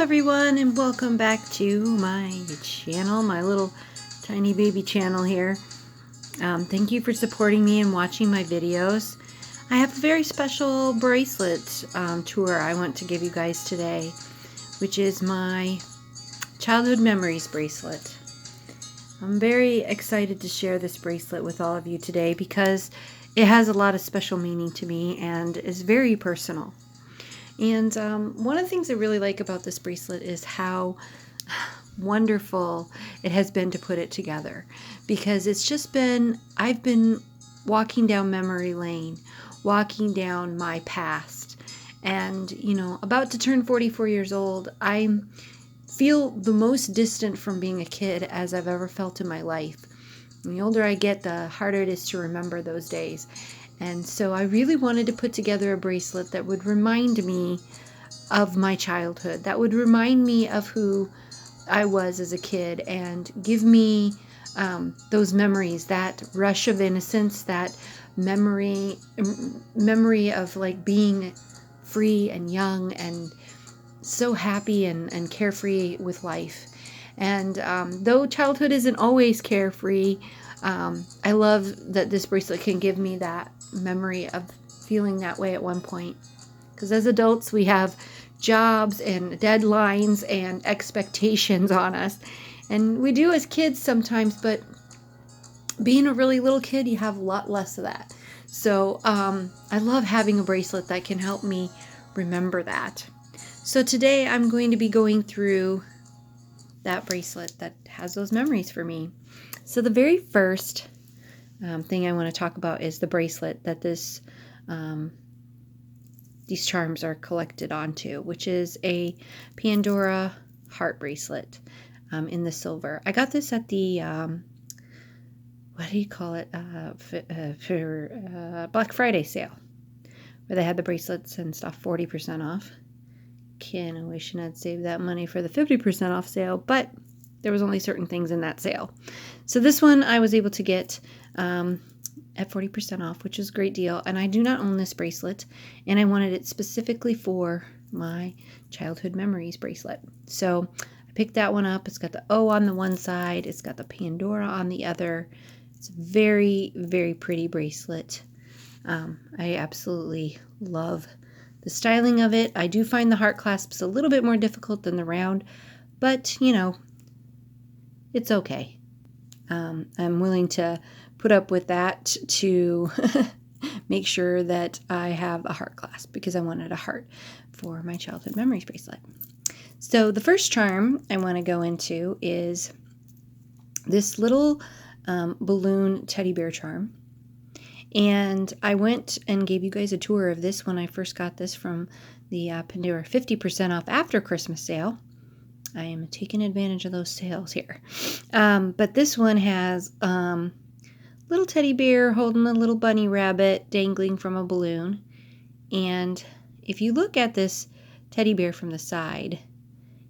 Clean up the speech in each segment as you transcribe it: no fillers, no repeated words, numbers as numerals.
everyone, and welcome back to my channel, my little tiny baby channel here. Thank you for supporting me and watching my videos. I have a very special bracelet tour I want to give you guys today, which is my childhood memories bracelet. I'm very excited to share this bracelet with all of you today because it has a lot of special meaning to me and is very personal. And one of the things I really like about this bracelet is how wonderful it has been to put it together, because it's just been, I've been walking down memory lane, walking down my past, and about to turn 44 years old. I feel the most distant from being a kid as I've ever felt in my life. And the older I get, the harder it is to remember those days. And so I really wanted to put together a bracelet that would remind me of my childhood, that would remind me of who I was as a kid, and give me those memories, that rush of innocence, that memory of like being free and young and so happy and carefree with life. And though childhood isn't always carefree, I love that this bracelet can give me that memory of feeling that way at one point. Because as adults, we have jobs and deadlines and expectations on us. And we do as kids sometimes, but being a really little kid, you have a lot less of that. So I love having a bracelet that can help me remember that. So today I'm going to be going through that bracelet that has those memories for me. So the very first thing I want to talk about is the bracelet that these charms are collected onto, which is a Pandora heart bracelet in the silver. I got this at the what do you call it, for Black Friday sale, where they had the bracelets and stuff 40% off. I wish I'd saved that money for the 50% off sale, but there was only certain things in that sale. So this one I was able to get at 40% off, which is a great deal. And I do not own this bracelet, and I wanted it specifically for my childhood memories bracelet. So I picked that one up. It's got the O on the one side. It's got the Pandora on the other. It's a very, very pretty bracelet. I absolutely love the styling of it. I do find the heart clasps a little bit more difficult than the round, but it's okay. I'm willing to put up with that to make sure that I have a heart clasp, because I wanted a heart for my childhood memories bracelet. So the first charm I want to go into is this little balloon teddy bear charm. And I went and gave you guys a tour of this when I first got this from the Pandora 50% off after Christmas sale. I am taking advantage of those sales here. But this one has little teddy bear holding a little bunny rabbit dangling from a balloon. And if you look at this teddy bear from the side,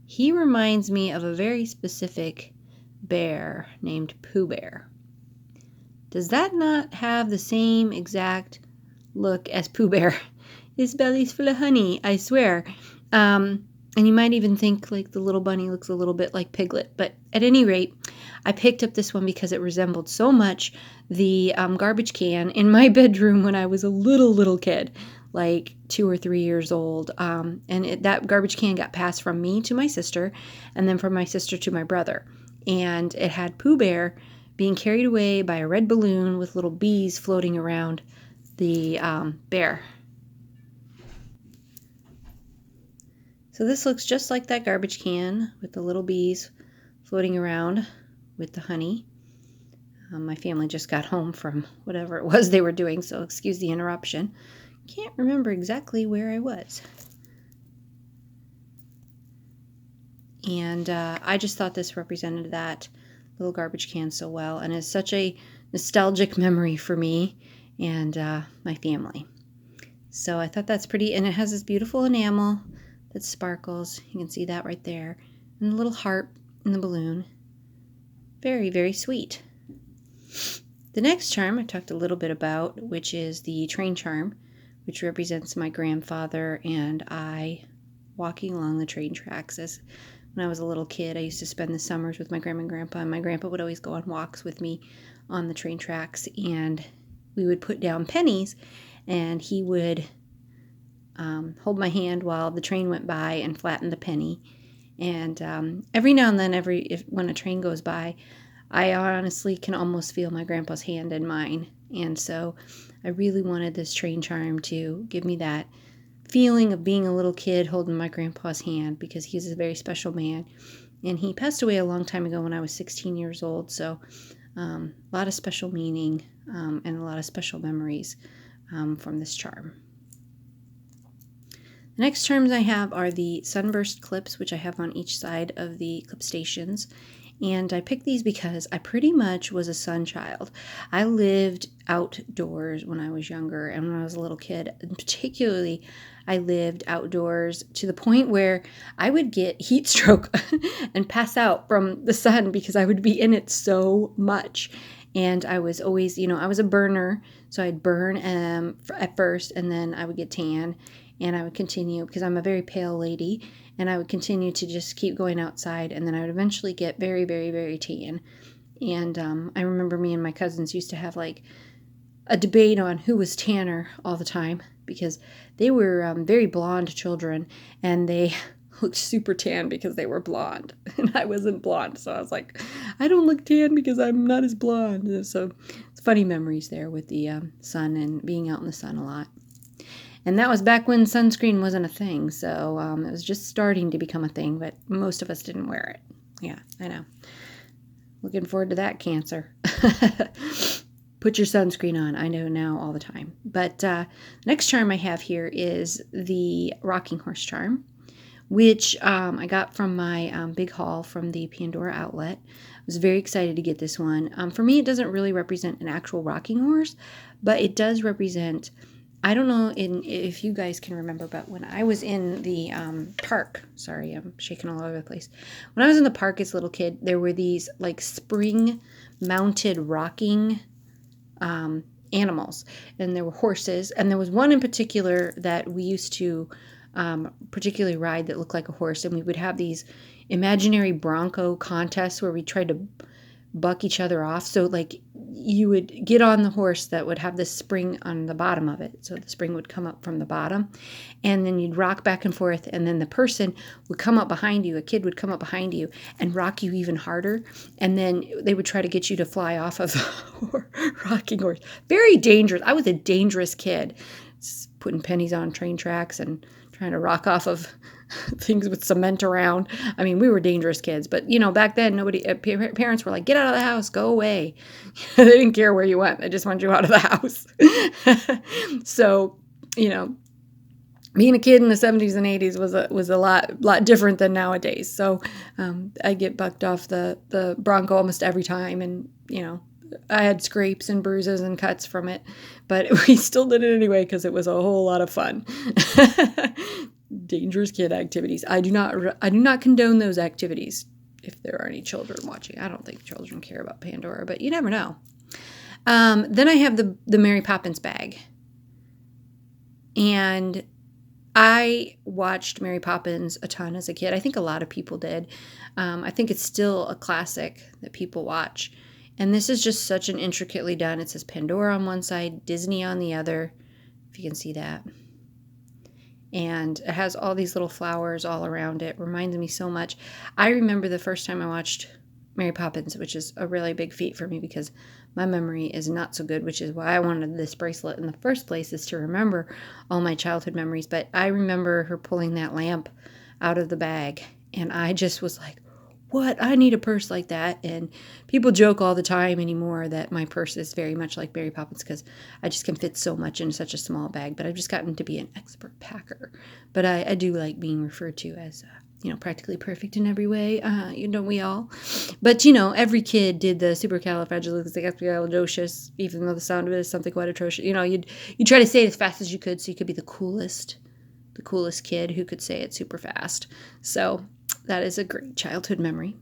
he reminds me of a very specific bear named Pooh Bear. Does that not have the same exact look as Pooh Bear? His belly's full of honey, I swear. And you might even think like the little bunny looks a little bit like Piglet. But at any rate, I picked up this one because it resembled so much the garbage can in my bedroom when I was a little kid, like 2 or 3 years old. That garbage can got passed from me to my sister, and then from my sister to my brother. And it had Pooh Bear being carried away by a red balloon with little bees floating around the bear. So this looks just like that garbage can with the little bees floating around with the honey. My family just got home from whatever it was they were doing, so excuse the interruption. Can't remember exactly where I was. And I just thought this represented that little garbage can so well, and is such a nostalgic memory for me and my family. So I thought that's pretty, and it has this beautiful enamel that sparkles. You can see that right there, and a little heart in the balloon. Very, very sweet. The next charm I talked a little bit about, which is the train charm, which represents my grandfather and I walking along the train tracks. As when I was a little kid, I used to spend the summers with my grandma and grandpa, and my grandpa would always go on walks with me on the train tracks, and we would put down pennies, and he would hold my hand while the train went by and flatten the penny. And every now and then, when a train goes by, I honestly can almost feel my grandpa's hand in mine. And so I really wanted this train charm to give me that feeling of being a little kid holding my grandpa's hand, because he's a very special man. And he passed away a long time ago when I was 16 years old. So a lot of special meaning and a lot of special memories from this charm. The next charms I have are the sunburst clips, which I have on each side of the clip stations. And I picked these because I pretty much was a sun child. I lived outdoors when I was younger and when I was a little kid. And particularly, I lived outdoors to the point where I would get heat stroke and pass out from the sun because I would be in it so much. And I was always, I was a burner. So I'd burn at first, and then I would get tan. And I would continue, because I'm a very pale lady, and I would continue to just keep going outside, and then I would eventually get very, very, very tan. And I remember me and my cousins used to have like a debate on who was tanner all the time, because they were very blonde children, and they looked super tan because they were blonde, and I wasn't blonde. So I was like, I don't look tan because I'm not as blonde. So it's funny memories there with the sun and being out in the sun a lot. And that was back when sunscreen wasn't a thing, so it was just starting to become a thing, but most of us didn't wear it. Yeah, I know. Looking forward to that, Cancer. Put your sunscreen on. I know now all the time. But next charm I have here is the rocking horse charm, which I got from my big haul from the Pandora outlet. I was very excited to get this one. For me, it doesn't really represent an actual rocking horse, but it does represent... I don't know if you guys can remember, but when I was in the park, sorry, I'm shaking all over the place. When I was in the park as a little kid, there were these like spring-mounted rocking animals, and there were horses, and there was one in particular that we used to particularly ride that looked like a horse, and we would have these imaginary bronco contests where we tried to buck each other off. So like you would get on the horse that would have this spring on the bottom of it. So the spring would come up from the bottom, and then you'd rock back and forth, and then the person would come up behind you, a kid would come up behind you and rock you even harder. And then they would try to get you to fly off of the rocking horse. Very dangerous. I was a dangerous kid. Just putting pennies on train tracks and trying to rock off of things with cement around. I mean, we were dangerous kids, but back then parents were like, get out of the house, go away. They didn't care where you went. They just wanted you out of the house. So, being a kid in the 70s and 80s was a lot different than nowadays. So, I get bucked off the Bronco almost every time. And, I had scrapes and bruises and cuts from it, but we still did it anyway because it was a whole lot of fun. Dangerous kid activities. I do not condone those activities. If there are any children watching, I don't think children care about Pandora, but you never know. Then I have the Mary Poppins bag, and I watched Mary Poppins a ton as a kid. I think a lot of people did. I think it's still a classic that people watch. And this is just such an intricately done. It says Pandora on one side, Disney on the other, if you can see that. And it has all these little flowers all around it. Reminds me so much. I remember the first time I watched Mary Poppins, which is a really big feat for me because my memory is not so good, which is why I wanted this bracelet in the first place, is to remember all my childhood memories. But I remember her pulling that lamp out of the bag, and I just was like, what? I need a purse like that. And people joke all the time anymore that my purse is very much like Mary Poppins because I just can fit so much in such a small bag. But I've just gotten to be an expert packer. But I do like being referred to as, practically perfect in every way. Don't we all? But, every kid did the supercalifragilisticexpialidocious, even though the sound of it is something quite atrocious. You'd try to say it as fast as you could so you could be the coolest kid who could say it super fast. So that is a great childhood memory.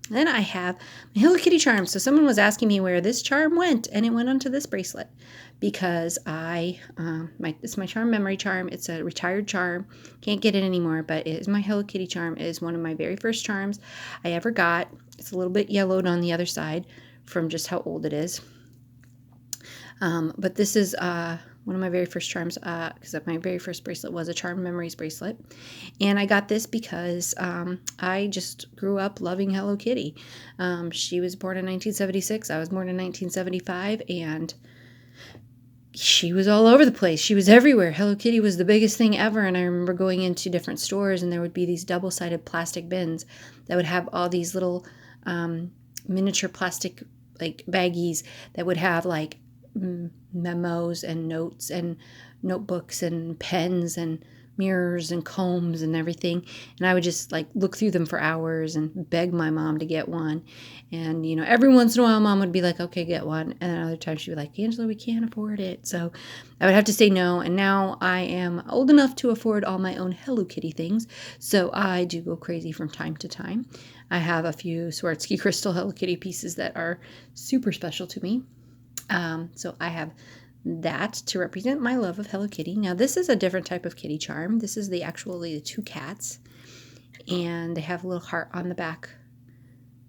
Then I have my Hello Kitty charm. So someone was asking me where this charm went, and it went onto this bracelet because it's my charm memory charm. It's a retired charm. Can't get it anymore, but it is my Hello Kitty charm. It is one of my very first charms I ever got. It's a little bit yellowed on the other side from just how old it is. But this is one of my very first charms because my very first bracelet was a Charm Memories bracelet. And I got this because I just grew up loving Hello Kitty. She was born in 1976. I was born in 1975. And she was all over the place. She was everywhere. Hello Kitty was the biggest thing ever. And I remember going into different stores and there would be these double-sided plastic bins that would have all these little miniature plastic like baggies that would have like memos and notes and notebooks and pens and mirrors and combs and everything. And I would just like look through them for hours and beg my mom to get one. And, every once in a while, mom would be like, okay, get one. And then other times she'd be like, Angela, we can't afford it. So I would have to say no. And now I am old enough to afford all my own Hello Kitty things. So I do go crazy from time to time. I have a few Swarovski crystal Hello Kitty pieces that are super special to me. So I have that to represent my love of Hello Kitty. Now this is a different type of kitty charm. This is the two cats, and they have a little heart on the back,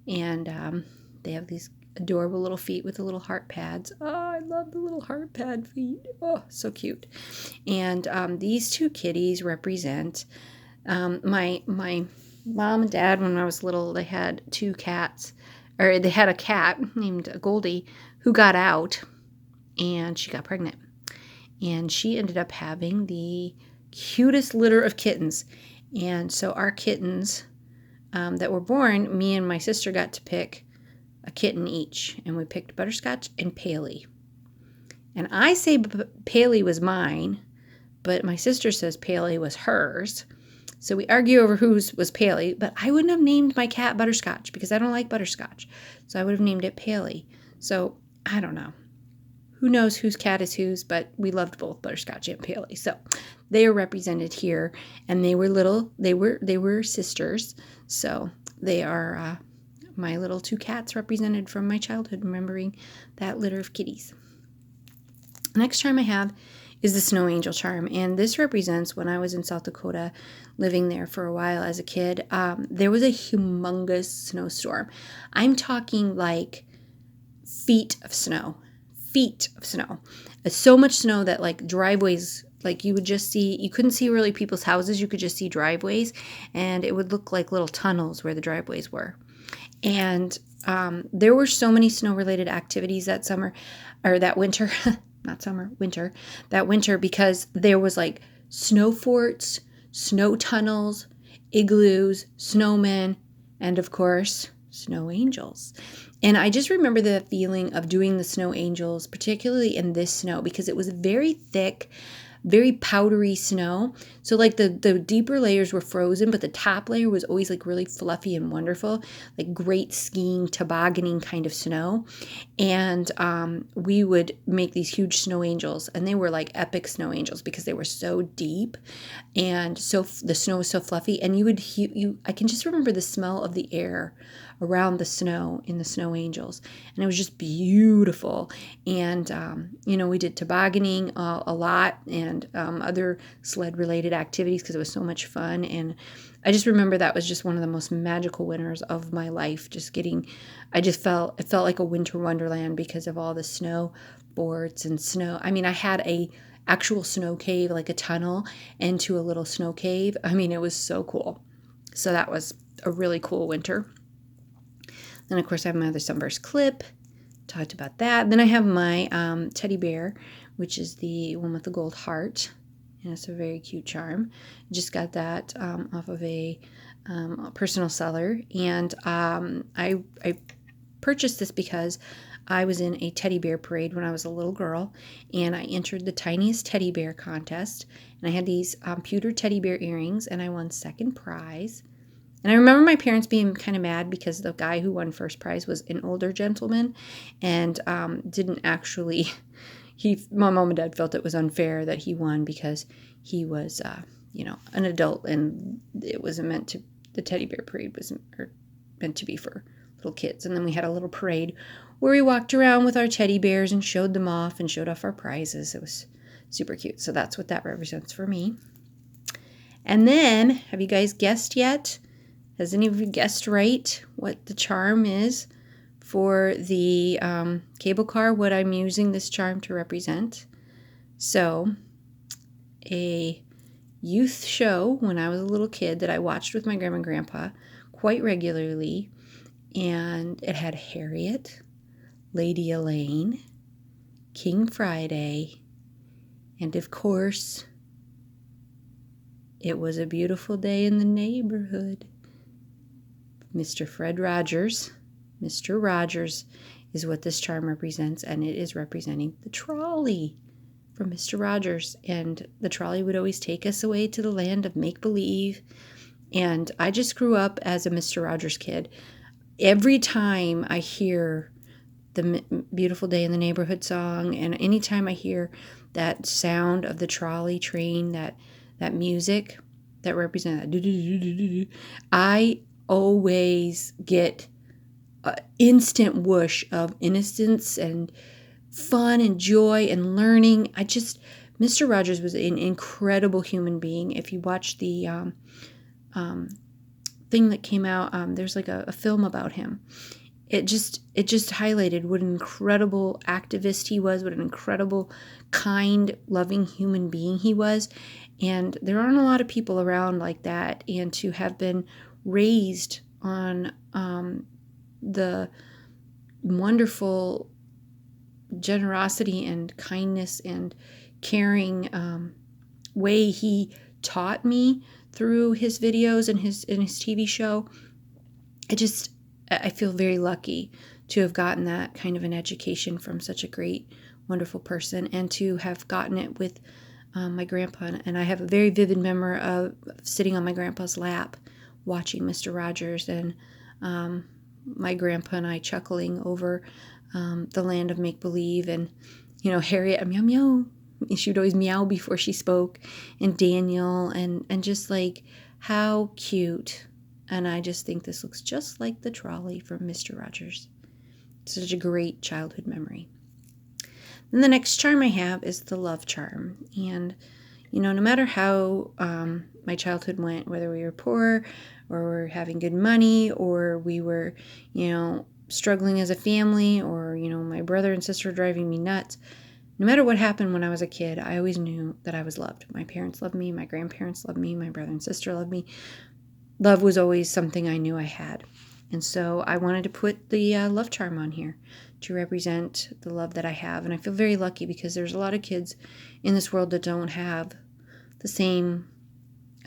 and they have these adorable little feet with the little heart pads. Oh, I love the little heart pad feet. Oh, so cute. And these two kitties represent my mom and dad. When I was little, they had two cats, or they had a cat named Goldie who got out. And she got pregnant. And she ended up having the cutest litter of kittens. And so our kittens that were born, me and my sister got to pick a kitten each. And we picked Butterscotch and Paley. And I say Paley was mine, but my sister says Paley was hers. So we argue over whose was Paley. But I wouldn't have named my cat Butterscotch because I don't like butterscotch. So I would have named it Paley. So I don't know. Who knows whose cat is whose, but we loved both Butterscotch and Paley. So they are represented here, and they were little. They were sisters. So they are my little two cats represented from my childhood, remembering that litter of kitties. The next charm I have is the Snow Angel charm, and this represents when I was in South Dakota, living there for a while as a kid. There was a humongous snowstorm. I'm talking like feet of snow. So much snow that like driveways, like you couldn't see really people's houses. You could just see driveways, and it would look like little tunnels where the driveways were. And there were so many snow related activities that winter, that winter, because there was like snow forts, snow tunnels, igloos, snowmen, and of course, snow angels. And I just remember the feeling of doing the snow angels, particularly in this snow, because it was very thick, very powdery snow. So like the deeper layers were frozen, but the top layer was always like really fluffy and wonderful, like great skiing, tobogganing kind of snow. And we would make these huge snow angels, and they were like epic snow angels because they were so deep, and so the snow was so fluffy. And I can just remember the smell of the air around the snow in the snow angels, and it was just beautiful. And we did tobogganing a lot, and other sled related activities because it was so much fun. And I just remember that was just one of the most magical winters of my life. It felt like a winter wonderland because of all the snow boards and snow. I mean, I had a actual snow cave, like a tunnel into a little snow cave. I mean, it was so cool. So that was a really cool winter. Then, of course, I have my other Sunburst clip. Talked about that. Then I have my teddy bear, which is the one with the gold heart. And it's a very cute charm. Just got that off of a personal seller. And I purchased this because I was in a teddy bear parade when I was a little girl. And I entered the tiniest teddy bear contest. And I had these pewter teddy bear earrings. And I won second prize. And I remember my parents being kind of mad because the guy who won first prize was an older gentleman and didn't actually, my mom and dad felt it was unfair that he won because he was, an adult, and it wasn't the teddy bear parade wasn't meant to be for little kids. And then we had a little parade where we walked around with our teddy bears and showed them off and showed off our prizes. It was super cute. So that's what that represents for me. And then, have you guys guessed yet? Has any of you guessed right what the charm is for the cable car, what I'm using this charm to represent? So, a youth show when I was a little kid that I watched with my grandma and grandpa quite regularly, and it had Harriet, Lady Elaine, King Friday, and of course, It Was a Beautiful Day in the Neighborhood. Mr. Fred Rogers. Mr. Rogers is what this charm represents, and it is representing the trolley from Mr. Rogers. And the trolley would always take us away to the land of make-believe. And I just grew up as a Mr. Rogers kid. Every time I hear the Beautiful Day in the Neighborhood song, and anytime I hear that sound of the trolley train, that music that represents that, I always get an instant whoosh of innocence and fun and joy and learning. Mr. Rogers was an incredible human being. If you watch the thing that came out, there's like a film about him. It just highlighted what an incredible activist he was, what an incredible, kind, loving human being he was. And there aren't a lot of people around like that. And to have been raised on the wonderful generosity and kindness and caring way he taught me through his videos and his TV show, I feel very lucky to have gotten that kind of an education from such a great, wonderful person, and to have gotten it with my grandpa. And I have a very vivid memory of sitting on my grandpa's lap watching Mr. Rogers, and my grandpa and I chuckling over the land of make-believe, and Harriet, meow meow, she would always meow before she spoke, and Daniel, and just like how cute. And I just think this looks just like the trolley from Mr. Rogers. Such a great childhood memory. Then the next charm I have is the love charm. And, no matter how my childhood went, whether we were poor or were having good money, or we were, struggling as a family, or, my brother and sister driving me nuts, no matter what happened when I was a kid, I always knew that I was loved. My parents loved me. My grandparents loved me. My brother and sister loved me. Love was always something I knew I had. And so I wanted to put the love charm on here to represent the love that I have. And I feel very lucky because there's a lot of kids in this world that don't have the same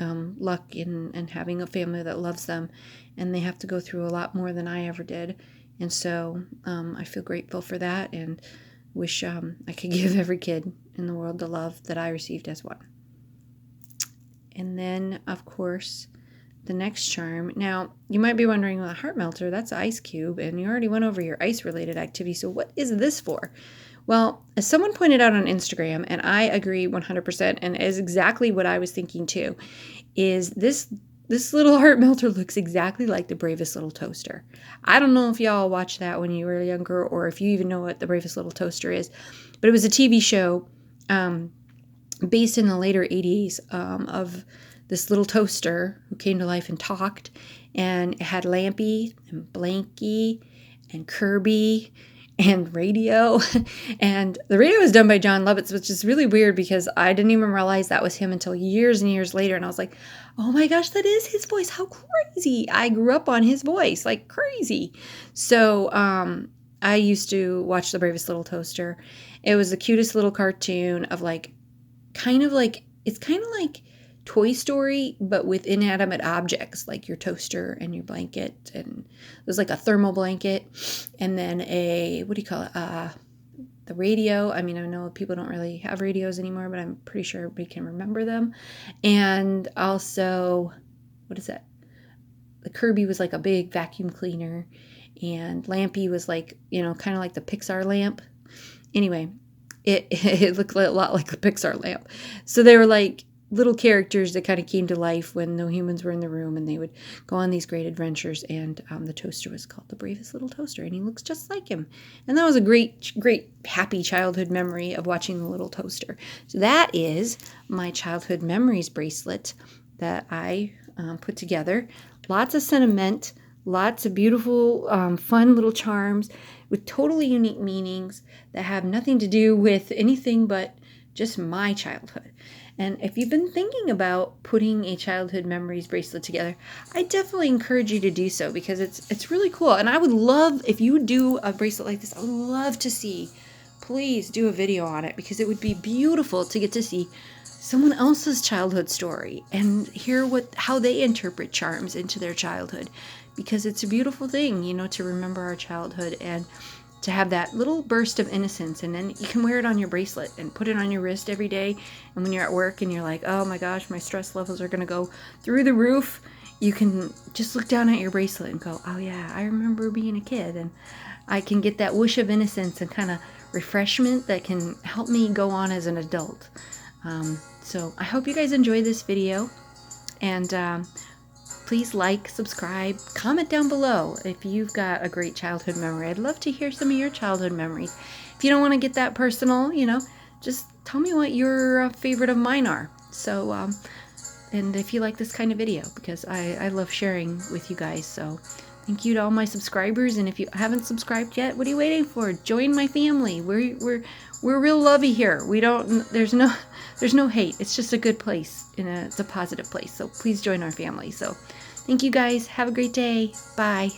luck in having a family that loves them. And they have to go through a lot more than I ever did. And so I feel grateful for that, and wish I could give every kid in the world the love that I received as one. And then, of course, the next charm. Now, you might be wondering, well, a heart melter, that's an ice cube, and you already went over your ice-related activity, so what is this for? Well, as someone pointed out on Instagram, and I agree 100%, and is exactly what I was thinking too, is this little heart melter looks exactly like the Bravest Little Toaster. I don't know if y'all watched that when you were younger, or if you even know what the Bravest Little Toaster is, but it was a TV show based in the later 80s of this little toaster who came to life and talked, and it had Lampy and Blanky and Kirby and radio. And the radio was done by John Lovitz, which is really weird because I didn't even realize that was him until years and years later. And I was like, oh my gosh, that is his voice. How crazy. I grew up on his voice like crazy. So I used to watch The Bravest Little Toaster. It was the cutest little cartoon of it's kind of like Toy Story, but with inanimate objects like your toaster and your blanket, and it was like a thermal blanket, and then the radio. I mean, I know people don't really have radios anymore, but I'm pretty sure everybody can remember them. And also, what is that? The Kirby was like a big vacuum cleaner, and Lampy was like, kind of like the Pixar lamp. Anyway, it looked a lot like the Pixar lamp. So they were like little characters that kind of came to life when no humans were in the room, and they would go on these great adventures. And the toaster was called the Bravest Little Toaster, and he looks just like him. And that was a great, happy childhood memory of watching the little toaster. So that is my childhood memories bracelet that I put together. Lots of sentiment, lots of beautiful, fun little charms with totally unique meanings that have nothing to do with anything but just my childhood. And if you've been thinking about putting a childhood memories bracelet together, I definitely encourage you to do so, because it's really cool. And I would love, if you would do a bracelet like this, I would love to see, please do a video on it, because it would be beautiful to get to see someone else's childhood story and hear how they interpret charms into their childhood, because it's a beautiful thing, to remember our childhood and to have that little burst of innocence. And then you can wear it on your bracelet and put it on your wrist every day. And when you're at work and you're like, oh my gosh, my stress levels are going to go through the roof, you can just look down at your bracelet and go, oh yeah, I remember being a kid, and I can get that whoosh of innocence and kind of refreshment that can help me go on as an adult. So I hope you guys enjoy this video, and please like, subscribe, comment down below if you've got a great childhood memory. I'd love to hear some of your childhood memories. If you don't want to get that personal, just tell me what your favorite of mine are. So, and if you like this kind of video, because I love sharing with you guys. So thank you to all my subscribers. And if you haven't subscribed yet, what are you waiting for? Join my family. We're real lovey here. There's no hate. It's just a good place, it's a positive place. So please join our family. So thank you guys. Have a great day. Bye.